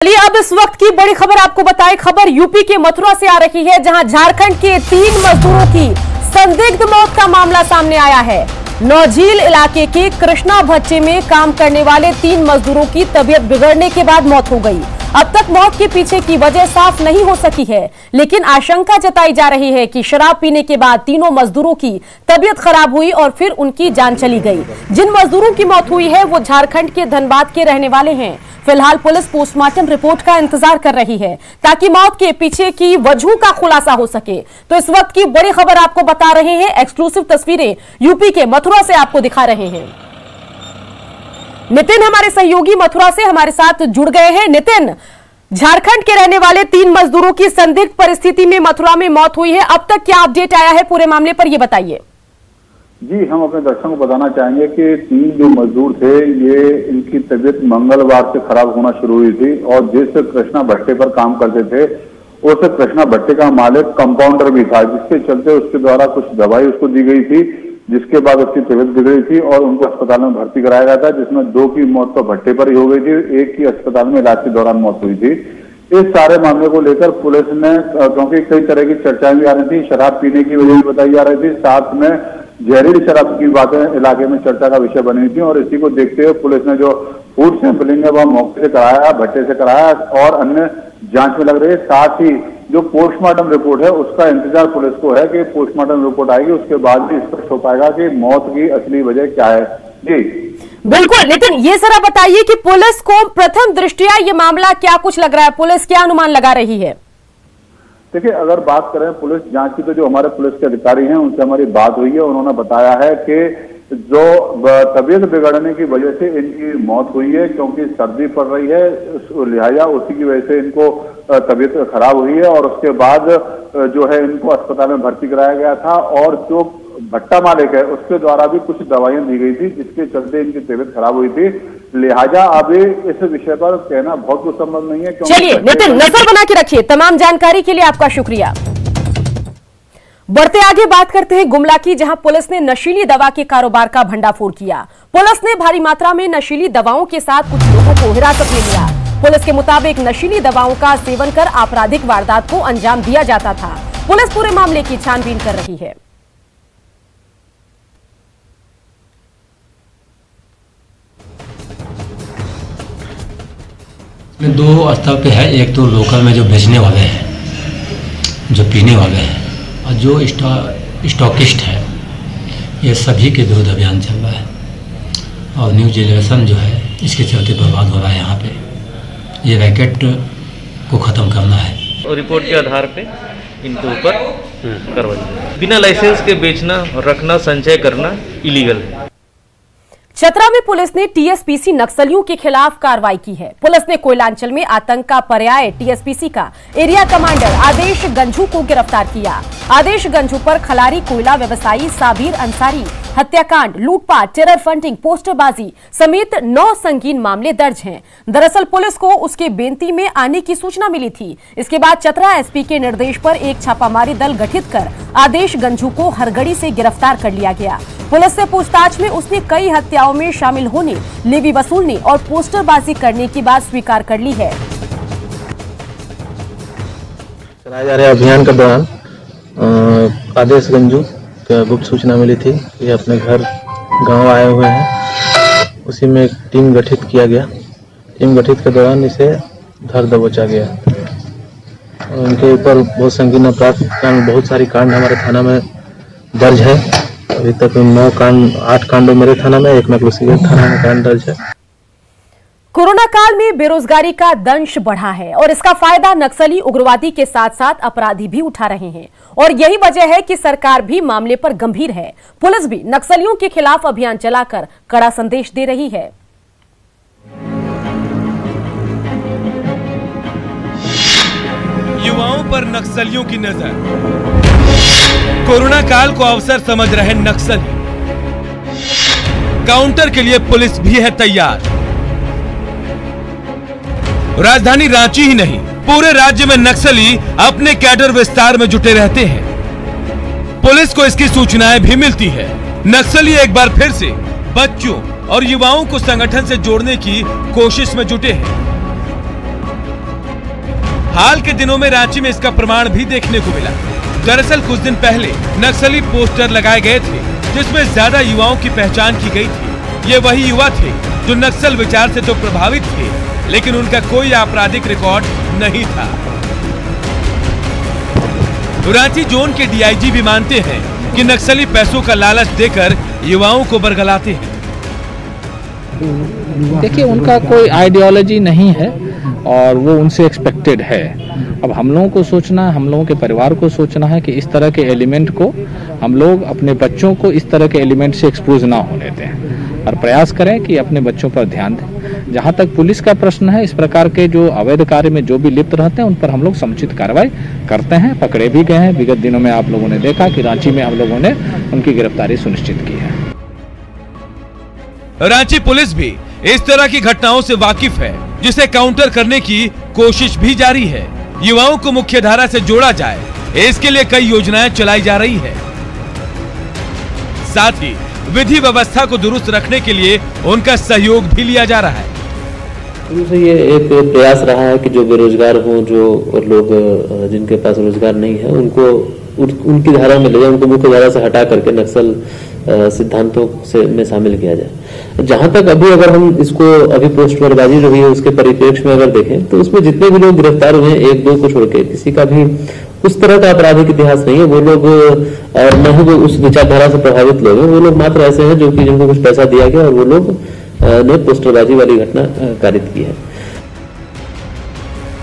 चलिए अब इस वक्त की बड़ी खबर आपको बताएं। खबर यूपी के मथुरा से आ रही है, जहां झारखंड के 3 मजदूरों की संदिग्ध मौत का मामला सामने आया है। नौझील इलाके के कृष्णा भट्टे में काम करने वाले 3 मजदूरों की तबीयत बिगड़ने के बाद मौत हो गई। अब तक मौत के पीछे की वजह साफ नहीं हो सकी है, लेकिन आशंका जताई जा रही है कि शराब पीने के बाद तीनों मजदूरों की तबीयत खराब हुई और फिर उनकी जान चली गई। जिन मजदूरों की मौत हुई है वो झारखंड के धनबाद के रहने वाले हैं। फिलहाल पुलिस पोस्टमार्टम रिपोर्ट का इंतजार कर रही है ताकि मौत के पीछे की वजह का खुलासा हो सके। तो इस वक्त की बड़ी खबर आपको बता रहे हैं, एक्सक्लूसिव तस्वीरें यूपी के मथुरा से आपको दिखा रहे हैं। नितिन हमारे सहयोगी मथुरा से हमारे साथ जुड़ गए हैं। नितिन, झारखंड के रहने वाले 3 मजदूरों की संदिग्ध परिस्थिति में मथुरा में मौत हुई है, अब तक क्या अपडेट आया है पूरे मामले पर, ये बताइए। जी, हम अपने दर्शकों को बताना चाहेंगे कि 3 जो मजदूर थे, ये इनकी तबीयत मंगलवार से खराब होना शुरू हुई थी और जिस कृष्णा भट्टे पर काम करते थे उस कृष्णा भट्टे का मालिक कंपाउंडर भी था, जिसके चलते उसके द्वारा कुछ दवाई उसको दी गई थी, जिसके बाद उसकी तबीयत बिगड़ी थी और उनको अस्पताल में भर्ती कराया गया था, जिसमें 2 की मौत तो भट्टे पर ही हो गई थी, 1 की अस्पताल में इलाज के दौरान मौत हुई थी। इस सारे मामले को लेकर पुलिस ने, क्योंकि कई तरह की चर्चाएं भी आ रही थी, शराब पीने की वजह भी बताई जा रही थी, साथ में जहरीली शराब की बातें इलाके में चर्चा का विषय बनी थी और इसी को देखते हुए पुलिस ने जो फूड सैंपलिंग है वह मौके से कराया, भट्टे से कराया और अन्य जांच में लग रही है। साथ ही जो पोस्टमार्टम रिपोर्ट है उसका इंतजार पुलिस को है कि पोस्टमार्टम रिपोर्ट आएगी, उसके बाद भी स्पष्ट हो पाएगा कि मौत की असली वजह क्या है। जी बिल्कुल नितिन, ये जरा बताइए कि पुलिस को प्रथम दृष्टया ये मामला क्या कुछ लग रहा है, पुलिस क्या अनुमान लगा रही है? देखिए, अगर बात करें पुलिस जांच की तो जो हमारे पुलिस के अधिकारी हैं उनसे हमारी बात हुई है, उन्होंने बताया है कि जो तबीयत बिगड़ने की वजह से इनकी मौत हुई है, क्योंकि सर्दी पड़ रही है, लिहाजा उसी की वजह से इनको तबीयत खराब हुई है और उसके बाद जो है इनको अस्पताल में भर्ती कराया गया था और जो भट्टा मालिक है उसके द्वारा भी कुछ दवाइयां दी गई थी, जिसके चलते इनकी तबीयत खराब हुई थी। लिहाजा अभी इस विषय पर कहना बहुत कुछ संभव नहीं है। चलिए नितिन, नजर बना के रखिए। तमाम जानकारी के लिए आपका शुक्रिया। बढ़ते आगे बात करते हैं गुमला की, जहां पुलिस ने नशीली दवा के कारोबार का भंडाफोड़ किया। पुलिस ने भारी मात्रा में नशीली दवाओं के साथ कुछ लोगों को हिरासत में लिया। पुलिस के मुताबिक नशीली दवाओं का सेवन कर आपराधिक वारदात को अंजाम दिया जाता था। पुलिस पूरे मामले की छानबीन कर रही है। में 2 स्तर पे है, एक तो लोकल में जो बेचने वाले हैं, जो पीने वाले हैं, और जो स्टॉकिस्ट है, ये सभी के विरुद्ध अभियान चल रहा है और न्यू जनरेशन जो है इसके चलते बर्बाद हो रहा है। यहाँ पे ये रैकेट को ख़त्म करना है और रिपोर्ट के आधार पे इनके ऊपर कार्रवाई। बिना लाइसेंस के बेचना, रखना, संचय करना इलीगल है। चतरा में पुलिस ने टीएसपीसी नक्सलियों के खिलाफ कार्रवाई की है। पुलिस ने कोयलांचल में आतंक का पर्याय टीएसपीसी का एरिया कमांडर आदेश गंझू को गिरफ्तार किया। आदेश गंझू पर खलारी कोयला व्यवसायी साबिर अंसारी हत्याकांड, लूटपाट, टेरर फंडिंग, पोस्टरबाजी समेत 9 संगीन मामले दर्ज हैं। दरअसल पुलिस को उसके बेंती में आने की सूचना मिली थी। इसके बाद चतरा एसपी के निर्देश पर एक छापामारी दल गठित कर आदेश गंझू को हरगड़ी से गिरफ्तार कर लिया गया। पुलिस से पूछताछ में उसने कई हत्याओं में शामिल होने, लेवी वसूलने और पोस्टरबाजी करने की बात स्वीकार कर ली है। चलाए जा रहे अभियान के दौरान आदेश गंजू गुप्त सूचना मिली थी, ये अपने घर गांव आए हुए हैं। उसी में एक टीम गठित किया गया। टीम गठित के दौरान इसे धर दबोचा गया। उनके ऊपर बहुत संगीन अपराध, बहुत सारी कांड हमारे थाना में दर्ज है। अभी तक 8 कांडों मेरे थाना में, 1 नकलुसीगंज थाना में कांड दर्ज है। कोरोना काल में बेरोजगारी का दंश बढ़ा है और इसका फायदा नक्सली उग्रवादी के साथ साथ अपराधी भी उठा रहे हैं और यही वजह है कि सरकार भी मामले पर गंभीर है। पुलिस भी नक्सलियों के खिलाफ अभियान चलाकर कड़ा संदेश दे रही है। युवाओं पर नक्सलियों की नजर, कोरोना काल को अवसर समझ रहे नक्सली, काउंटर के लिए पुलिस भी है तैयार। राजधानी रांची ही नहीं, पूरे राज्य में नक्सली अपने कैडर विस्तार में जुटे रहते हैं। पुलिस को इसकी सूचनाएं भी मिलती है। नक्सली एक बार फिर से बच्चों और युवाओं को संगठन से जोड़ने की कोशिश में जुटे हैं। हाल के दिनों में रांची में इसका प्रमाण भी देखने को मिला। दरअसल कुछ दिन पहले नक्सली पोस्टर लगाए गए थे जिसमें ज्यादा युवाओं की पहचान की गई थी। ये वही युवा थे जो नक्सल विचार से तो प्रभावित थे, लेकिन उनका कोई आपराधिक रिकॉर्ड नहीं था। रांची जोन के डीआईजी भी मानते हैं कि नक्सली पैसों का लालच देकर युवाओं को बरगलाते हैं। देखिए, उनका कोई आइडियोलॉजी नहीं है और वो उनसे एक्सपेक्टेड है। अब हम लोगों को सोचना, हम लोगों के परिवार को सोचना है कि इस तरह के एलिमेंट को हम लोग अपने बच्चों को इस तरह के एलिमेंट से एक्सपोज ना होने दें और प्रयास करें कि अपने बच्चों पर ध्यान दें। जहां तक पुलिस का प्रश्न है, इस प्रकार के जो अवैध कार्य में जो भी लिप्त रहते हैं उन पर हम लोग समुचित कार्रवाई करते हैं, पकड़े भी गए हैं। विगत दिनों में आप लोगों ने देखा कि रांची में हम लोगों ने उनकी गिरफ्तारी सुनिश्चित की है। रांची पुलिस भी इस तरह की घटनाओं से वाकिफ है, जिसे काउंटर करने की कोशिश भी जारी है। युवाओं को मुख्य धारा से जोड़ा जाए, इसके लिए कई योजनाएं चलाई जा रही है। साथ ही विधि व्यवस्था को दुरुस्त रखने के लिए उनका सहयोग भी लिया जा रहा है। ये एक प्रयास रहा है कि जो बेरोजगार हो, जो लोग जिनके पास रोजगार नहीं है, उनको उनकी धारा में ले जाए, उनको मुख्य धारा से हटा करके नक्सल सिद्धांतों से में शामिल किया जाए। जहां तक अभी अगर हम इसको अभी पोस्टमार्टमबाजी जो हुई है उसके परिप्रेक्ष्य में अगर देखें तो उसमें जितने भी लोग गिरफ्तार हुए हैं, एक दो को छोड़ के किसी का भी उस तरह का आपराधिक इतिहास नहीं है। वो लोग और न ही वो उस विचारधारा से प्रभावित लोग हैं। वो लोग मात्र ऐसे हैं जो कि जिनको कुछ पैसा दिया गया और वो लोग ने पोस्टरबाजी वाली घटना कारित की है।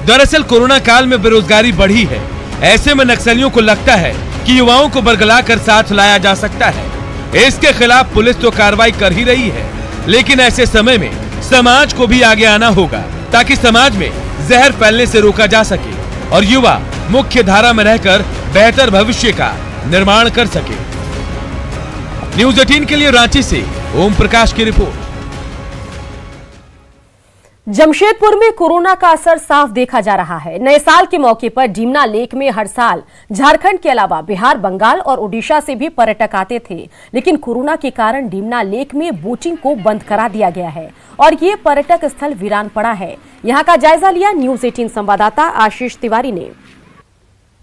दरअसल कोरोना काल में बेरोजगारी बढ़ी है। ऐसे में नक्सलियों को लगता है कि युवाओं को बरगला कर साथ लाया जा सकता है। इसके खिलाफ पुलिस तो कार्रवाई कर ही रही है, लेकिन ऐसे समय में समाज को भी आगे आना होगा ताकि समाज में जहर फैलने से रोका जा सके और युवा मुख्य धारा में रहकर बेहतर भविष्य का निर्माण कर सके। न्यूज़ 18 के लिए रांची से ओम प्रकाश की रिपोर्ट। जमशेदपुर में कोरोना का असर साफ देखा जा रहा है। नए साल के मौके पर डीमना लेक में हर साल झारखंड के अलावा बिहार, बंगाल और ओडिशा से भी पर्यटक आते थे, लेकिन कोरोना के कारण डीमना लेक में बोटिंग को बंद करा दिया गया है और ये पर्यटक स्थल वीरान पड़ा है। यहां का जायजा लिया न्यूज़ 18 संवाददाता आशीष तिवारी ने।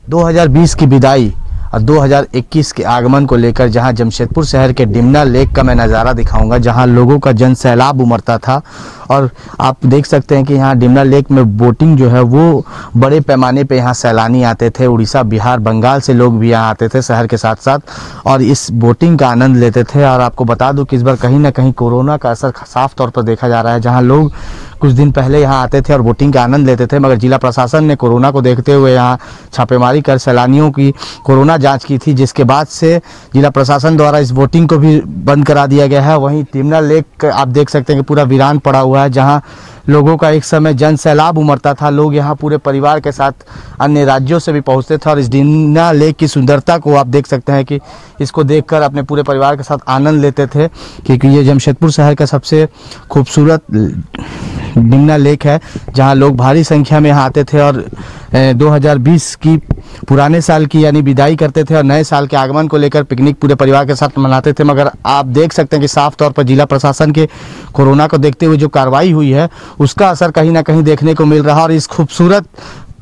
2020 की विदाई और 2021 के आगमन को लेकर जहां जमशेदपुर शहर के डीमना लेक का मैं नज़ारा दिखाऊंगा, जहां लोगों का जन सैलाब उमड़ता था। और आप देख सकते हैं कि यहाँ डीमना लेक में बोटिंग जो है वो बड़े पैमाने पे यहाँ सैलानी आते थे। उड़ीसा, बिहार, बंगाल से लोग भी यहाँ आते थे शहर के साथ साथ और इस बोटिंग का आनंद लेते थे। और आपको बता दूं कि इस बार कहीं ना कहीं कोरोना का असर साफ तौर पर देखा जा रहा है। जहाँ लोग कुछ दिन पहले यहाँ आते थे और बोटिंग का आनंद लेते थे, मगर जिला प्रशासन ने कोरोना को देखते हुए यहाँ छापेमारी कर सैलानियों की कोरोना जांच की थी, जिसके बाद से जिला प्रशासन द्वारा इस बोटिंग को भी बंद करा दिया गया है। वहीं डीमना लेक आप देख सकते हैं कि पूरा वीरान पड़ा हुआ है, जहाँ लोगों का एक समय जन सैलाब उमड़ता था। लोग यहाँ पूरे परिवार के साथ अन्य राज्यों से भी पहुँचते थे और इस डीमना लेक की सुंदरता को आप देख सकते हैं कि इसको देखकर अपने पूरे परिवार के साथ आनंद लेते थे, क्योंकि ये जमशेदपुर शहर का सबसे खूबसूरत डीमना लेक है, जहाँ लोग भारी संख्या में यहाँ आते थे और 2020 की पुराने साल की यानी विदाई करते थे और नए साल के आगमन को लेकर पिकनिक पूरे परिवार के साथ मनाते थे। मगर आप देख सकते हैं कि साफ तौर पर जिला प्रशासन के कोरोना को देखते हुए जो कार्रवाई हुई है उसका असर कहीं ना कहीं देखने को मिल रहा है और इस खूबसूरत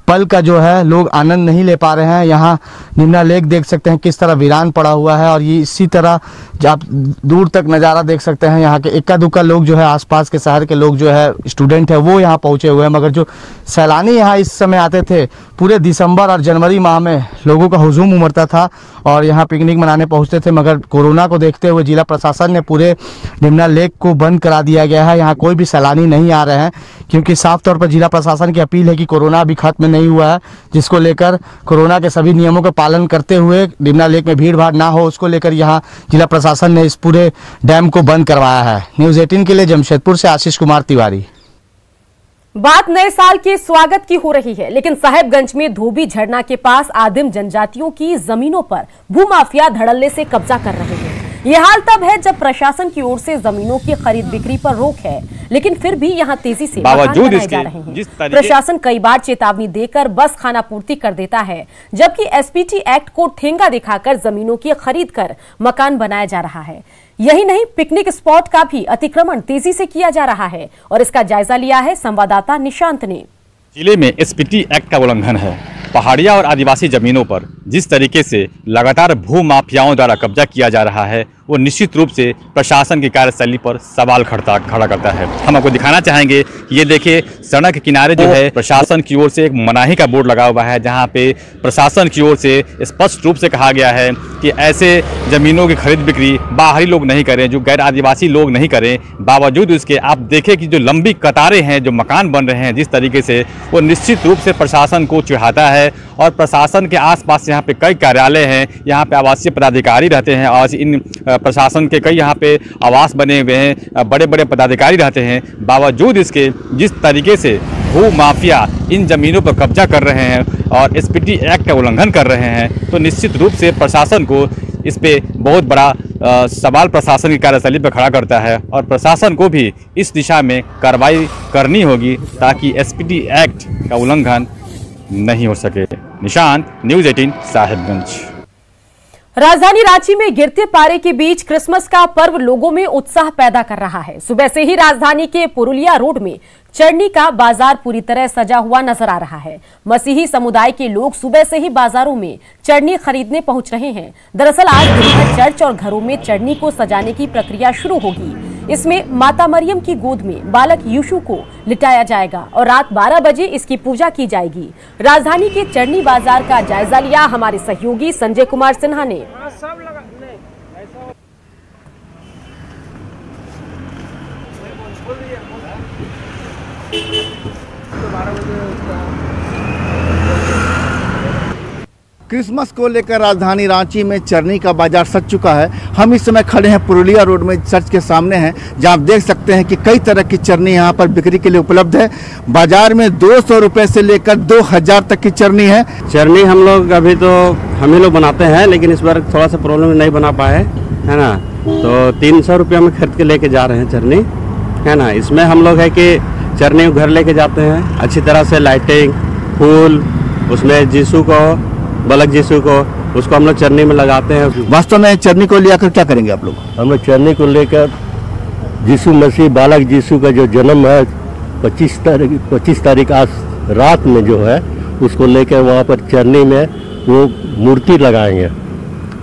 पल का जो है लोग आनंद नहीं ले पा रहे हैं। यहाँ डीमना लेक देख सकते हैं किस तरह वीरान पड़ा हुआ है और ये इसी तरह आप दूर तक नज़ारा देख सकते हैं। यहाँ के इक्का दुक्का लोग जो है आसपास के शहर के लोग जो है स्टूडेंट है वो यहाँ पहुँचे हुए हैं, मगर जो सैलानी यहाँ इस समय आते थे पूरे दिसंबर और जनवरी माह में लोगों का हुजूम उमड़ता था और यहाँ पिकनिक मनाने पहुँचते थे। मगर कोरोना को देखते हुए जिला प्रशासन ने पूरे डीमना लेक को बंद करा दिया गया है। यहाँ कोई भी सैलानी नहीं आ रहे हैं, क्योंकि साफ तौर पर जिला प्रशासन की अपील है कि कोरोना अभी खत्म नहीं हुआ है, जिसको लेकर कोरोना के सभी नियमों का पालन करते हुए डीमना लेक में भीड़ भाड़ ना हो, उसको लेकर यहाँ जिला प्रशासन ने इस पूरे डैम को बंद करवाया है। न्यूज़ 18 के लिए जमशेदपुर से आशीष कुमार तिवारी। बात नए साल के स्वागत की हो रही है, लेकिन साहेबगंज में धोबी झरना के पास आदिम जनजातियों की जमीनों पर भूमाफिया धड़ल्ले से कब्जा कर रहे हैं। ये हाल तब है जब प्रशासन की ओर से जमीनों की खरीद बिक्री पर रोक है, लेकिन फिर भी यहाँ तेजी से मकान बनाए जा रहे हैं। प्रशासन कई बार चेतावनी देकर बस खाना पूर्ति कर देता है, जबकि एसपीटी एक्ट को ठेंगा दिखाकर जमीनों की खरीद कर मकान बनाया जा रहा है। यही नहीं, पिकनिक स्पॉट का भी अतिक्रमण तेजी से किया जा रहा है और इसका जायजा लिया है संवाददाता निशांत ने। जिले में एसपीटी एक्ट का उल्लंघन है। पहाड़िया और आदिवासी जमीनों पर जिस तरीके से लगातार भू माफियाओं द्वारा कब्जा किया जा रहा है वो निश्चित रूप से प्रशासन की कार्यशैली पर सवाल खड़ा करता है। हम आपको दिखाना चाहेंगे कि ये देखिए सड़क के किनारे जो है प्रशासन की ओर से एक मनाही का बोर्ड लगा हुआ है, जहां पे प्रशासन की ओर से स्पष्ट रूप से कहा गया है कि ऐसे जमीनों की खरीद बिक्री बाहरी लोग नहीं करें, जो गैर आदिवासी लोग नहीं करें। बावजूद इसके आप देखें कि जो लंबी कतारें हैं, जो मकान बन रहे हैं जिस तरीके से, वो निश्चित रूप से प्रशासन को चिढ़ाता है। और प्रशासन के आसपास यहाँ पे कई कार्यालय हैं, यहाँ पे आवासीय पदाधिकारी रहते हैं और इन प्रशासन के कई यहाँ पे आवास बने हुए हैं, बड़े बड़े पदाधिकारी रहते हैं। बावजूद इसके जिस तरीके से भू माफिया इन जमीनों पर कब्जा कर रहे हैं और एसपीटी एक्ट का उल्लंघन कर रहे हैं, तो निश्चित रूप से प्रशासन को इस पे बहुत बड़ा सवाल प्रशासन की कार्यशैली पर खड़ा करता है और प्रशासन को भी इस दिशा में कार्रवाई करनी होगी ताकि एसपीटी एक्ट का उल्लंघन नहीं हो सके। निशांत, न्यूज़ 18 साहिबगंज। राजधानी रांची में गिरते पारे के बीच क्रिसमस का पर्व लोगों में उत्साह पैदा कर रहा है। सुबह से ही राजधानी के पुरुलिया रोड में चटनी का बाजार पूरी तरह सजा हुआ नजर आ रहा है। मसीही समुदाय के लोग सुबह से ही बाजारों में चटनी खरीदने पहुंच रहे हैं। दरअसल आज दिन भर चर्च और घरों में चटनी को सजाने की प्रक्रिया शुरू होगी। इसमें माता मरियम की गोद में बालक यीशु को लिटाया जाएगा और रात 12 बजे इसकी पूजा की जाएगी। राजधानी के चटनी बाजार का जायजा लिया हमारे सहयोगी संजय कुमार सिन्हा ने। क्रिसमस को लेकर राजधानी रांची में चटनी का बाजार सज चुका है। हम इस समय खड़े हैं पुरुलिया रोड में, चर्च के सामने हैं, जहां आप देख सकते हैं कि कई तरह की चटनी यहां पर बिक्री के लिए उपलब्ध है। बाजार में 200 रुपए से लेकर 2000 तक की चटनी है। चटनी हम लोग अभी तो हम ही लोग बनाते हैं, लेकिन इस बार थोड़ा सा प्रॉब्लम नहीं बना पाए, है ना, तो 300 रुपये में खरीद के लेके जा रहे हैं चटनी, है ना। इसमें हम लोग है कि चटनी घर लेके जाते हैं, अच्छी तरह से लाइटिंग, फूल, उसमें जीसू को, बालक जीसू को, उसको हम लोग चटनी में लगाते हैं। वास्तव में चटनी को लेकर क्या करेंगे आप लोग? हम लोग चटनी को लेकर जीसू मसीह, बालक जीसू का जो जन्म है 25 तारीख आज रात में जो है, उसको लेकर वहाँ पर चटनी में वो मूर्ति लगाएंगे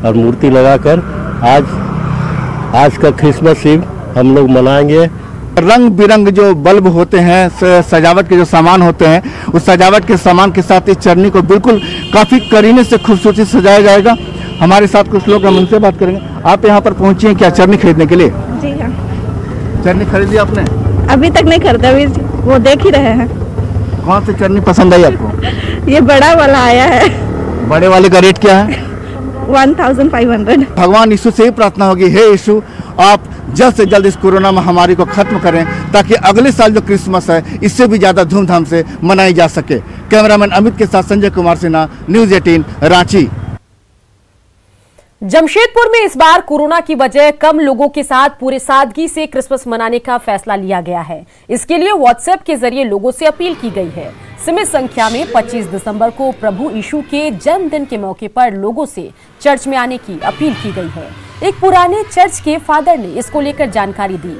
और मूर्ति लगाकर आज का क्रिसमस ईव हम लोग मनाएंगे। रंग बिरंग जो बल्ब होते हैं, सजावट के जो सामान होते हैं, उस सजावट के सामान के साथ इस चटनी को बिल्कुल काफी करीने से खूबसूरती सजाया जाएगा। हमारे साथ कुछ लोग, हम उनसे बात करेंगे। आप यहाँ पर पहुंची हैं क्या चटनी खरीदने के लिए? जी हाँ। चटनी खरीदी आपने? अभी तक नहीं खरीदा, अभी वो देख ही रहे हैं। कौन सी चटनी पसंद आई आपको? ये बड़ा वाला आया है। बड़े वाले का रेट क्या है? 1500। भगवान यीशु से ही प्रार्थना होगी, हे यीशु, आप जल्द से जल्द इस कोरोना महामारी को खत्म करें ताकि अगले साल जो क्रिसमस है इससे भी ज्यादा धूमधाम से मनाई जा सके। कैमरामैन अमित के साथ संजय कुमार सिन्हा, न्यूज़ 18 रांची। जमशेदपुर में इस बार कोरोना की वजह कम लोगों के साथ पूरे सादगी से क्रिसमस मनाने का फैसला लिया गया है। इसके लिए व्हाट्सएप के जरिए लोगों से अपील की गई है। सीमित संख्या में 25 दिसंबर को प्रभु यीशु के जन्मदिन के मौके पर लोगों से चर्च में आने की अपील की गई है। एक पुराने चर्च के फादर ने इसको लेकर जानकारी दी।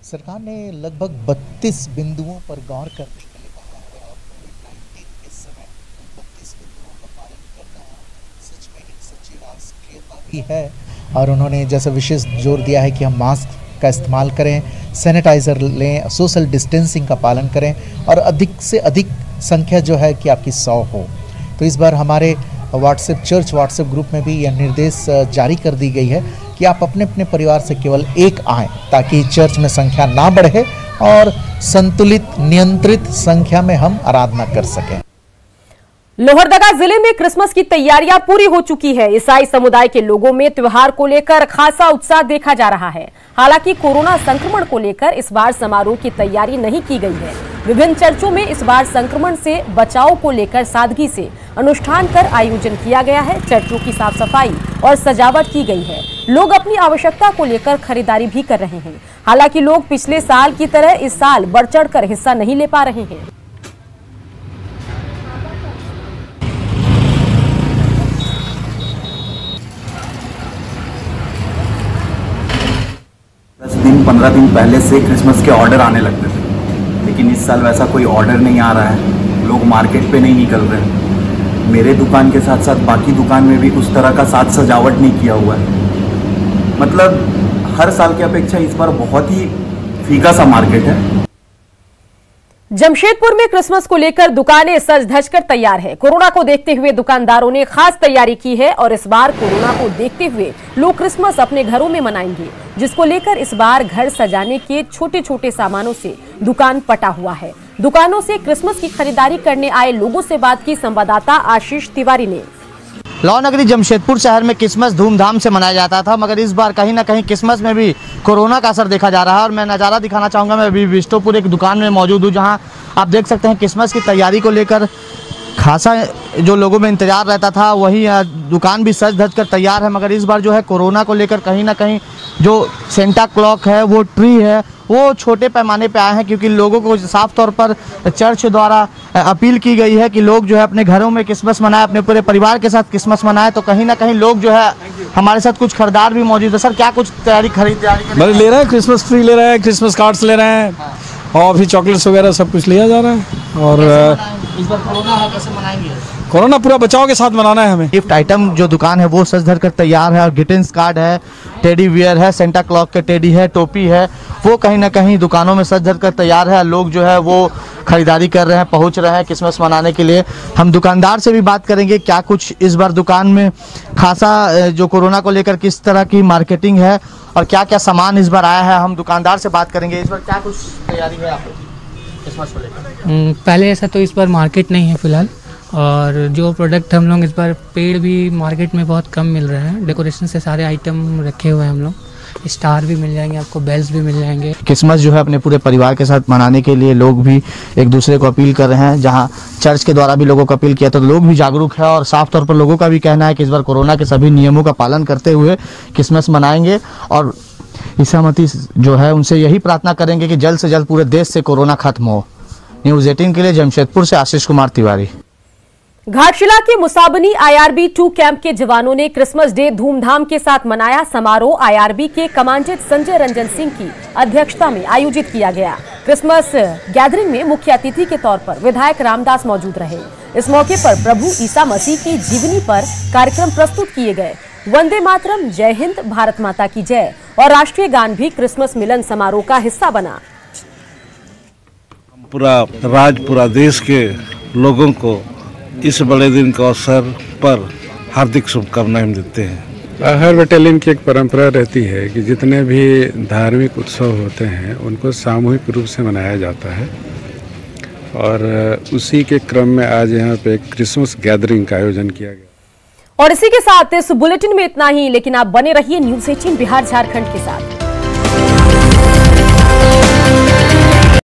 सरकार ने लगभग 32 बिंदुओं पर गौर करने के लिए कहा है और कोविड-19 के समय 32 बिंदुओं का पालन करना सच में एक सच्ची राष्ट्रीयता भी है। और उन्होंने जैसा विशेष जोर दिया है कि हम मास्क का इस्तेमाल करें, सैनिटाइजर लें, सोशल डिस्टेंसिंग का पालन करें और अधिक से अधिक संख्या जो है कि आपकी 100 हो। तो इस बार हमारे चर्च व्हाट्सएप ग्रुप में भी यह निर्देश जारी कर दी गई है कि आप अपने अपने परिवार से केवल एक आएँ ताकि चर्च में संख्या ना बढ़े और संतुलित नियंत्रित संख्या में हम आराधना कर सकें। लोहरदगा जिले में क्रिसमस की तैयारियां पूरी हो चुकी है। ईसाई समुदाय के लोगों में त्योहार को लेकर खासा उत्साह देखा जा रहा है। हालांकि कोरोना संक्रमण को लेकर इस बार समारोह की तैयारी नहीं की गई है। विभिन्न चर्चों में इस बार संक्रमण से बचाव को लेकर सादगी से अनुष्ठान कर आयोजन किया गया है। चर्चों की साफ सफाई और सजावट की गई है। लोग अपनी आवश्यकता को लेकर खरीदारी भी कर रहे हैं। हालांकि लोग पिछले साल की तरह इस साल बढ़ चढ़कर हिस्सा नहीं ले पा रहे हैं। 10-15 दिन पहले से क्रिसमस के ऑर्डर आने लगते थे, लेकिन इस साल वैसा कोई ऑर्डर नहीं आ रहा है। लोग मार्केट पे नहीं निकल रहे हैं। मेरे दुकान के साथ साथ बाकी दुकान में भी उस तरह का साज सजावट नहीं किया हुआ है। मतलब हर साल की अपेक्षा इस बार बहुत ही फीका सा मार्केट है। जमशेदपुर में क्रिसमस को लेकर दुकानें सज धज कर तैयार है। कोरोना को देखते हुए दुकानदारों ने खास तैयारी की है और इस बार कोरोना को देखते हुए लोग क्रिसमस अपने घरों में मनाएंगे, जिसको लेकर इस बार घर सजाने के छोटे छोटे सामानों से दुकान पटा हुआ है। दुकानों से क्रिसमस की खरीदारी करने आए लोगों से बात की संवाददाता आशीष तिवारी ने। लौ नगरी जमशेदपुर शहर में क्रिसमस धूमधाम से मनाया जाता था, मगर इस बार कहीं ना कहीं क्रिसमस में भी कोरोना का असर देखा जा रहा है। और मैं नज़ारा दिखाना चाहूँगा, मैं अभी बिष्टोपुर एक दुकान में मौजूद हूँ, जहाँ आप देख सकते हैं क्रिसमस की तैयारी को लेकर खासा जो लोगों में इंतजार रहता था, वही दुकान भी सज धज कर तैयार है। मगर इस बार जो है कोरोना को लेकर कहीं ना कहीं जो सेंटा क्लॉक है, वो ट्री है, वो छोटे पैमाने पे आए हैं, क्योंकि लोगों को साफ तौर पर चर्च द्वारा अपील की गई है कि लोग जो है अपने घरों में क्रिसमस मनाएं, अपने पूरे परिवार के साथ क्रिसमस मनाएं। तो कहीं ना कहीं लोग जो है हमारे साथ कुछ खरीदार भी मौजूद है। सर, क्या कुछ खरीदारी ले रहे हैं? क्रिसमस ट्री ले रहे हैं, क्रिसमस कार्ड्स ले रहे हैं, और भी चॉकलेट्स वगैरह सब कुछ लिया जा रहा है। और इस बार कोरोना है, कैसे मनाएंगे? कोरोना पूरा बचाव के साथ मनाना है हमें। गिफ्ट आइटम जो दुकान है वो सज धर कर तैयार है, और ग्रीटिंग्स कार्ड है, टेडी बियर है, सेंटा क्लॉक के टेडी है, टोपी है, वो कहीं ना कहीं दुकानों में सज धर कर तैयार है। लोग जो है वो खरीदारी कर रहे हैं, पहुंच रहे हैं क्रिसमस मनाने के लिए। हम दुकानदार से भी बात करेंगे क्या कुछ इस बार दुकान में खासा जो कोरोना को लेकर किस तरह की मार्केटिंग है और क्या क्या सामान इस बार आया है। हम दुकानदार से बात करेंगे, इस बार क्या कुछ तैयारी है आपको क्रिसमस को लेकर? पहले ऐसा तो इस बार मार्केट नहीं है फिलहाल, और जो प्रोडक्ट हम लोग इस बार पेड़ भी मार्केट में बहुत कम मिल रहे हैं। डेकोरेशन से सारे आइटम रखे हुए हैं हम लोग, स्टार भी मिल जाएंगे आपको, बेल्स भी मिल जाएंगे। क्रिसमस जो है अपने पूरे परिवार के साथ मनाने के लिए लोग भी एक दूसरे को अपील कर रहे हैं, जहां चर्च के द्वारा भी लोगों को अपील किया, तो लोग भी जागरूक है और साफ तौर पर लोगों का भी कहना है कि इस बार कोरोना के सभी नियमों का पालन करते हुए क्रिसमस मनाएंगे। और ईसा मसीह जो है उनसे यही प्रार्थना करेंगे कि जल्द से जल्द पूरे देश से कोरोना खत्म हो। न्यूज़ 18 के लिए जमशेदपुर से आशीष कुमार तिवारी। घाटशिला के मुसाबनी IRB 2 कैंप के जवानों ने क्रिसमस डे धूमधाम के साथ मनाया। समारोह IRB के कमांडेंट संजय रंजन सिंह की अध्यक्षता में आयोजित किया गया। क्रिसमस गैदरिंग में मुख्य अतिथि के तौर पर विधायक रामदास मौजूद रहे। इस मौके पर प्रभु ईसा मसीह की जीवनी पर कार्यक्रम प्रस्तुत किए गए। वंदे मातरम, जय हिंद, भारत माता की जय और राष्ट्रीय गान भी क्रिसमस मिलन समारोह का हिस्सा बना। पूरा देश के लोगों को इस बड़े दिन के अवसर पर हार्दिक शुभकामनाएं देते हैं। हर बटालियन की एक परंपरा रहती है कि जितने भी धार्मिक उत्सव होते हैं उनको सामूहिक रूप से मनाया जाता है, और उसी के क्रम में आज यहाँ पे क्रिसमस गैदरिंग का आयोजन किया गया। और इसी के साथ इस बुलेटिन में इतना ही, लेकिन आप बने रहिए न्यूज़ 18 बिहार झारखंड के साथ।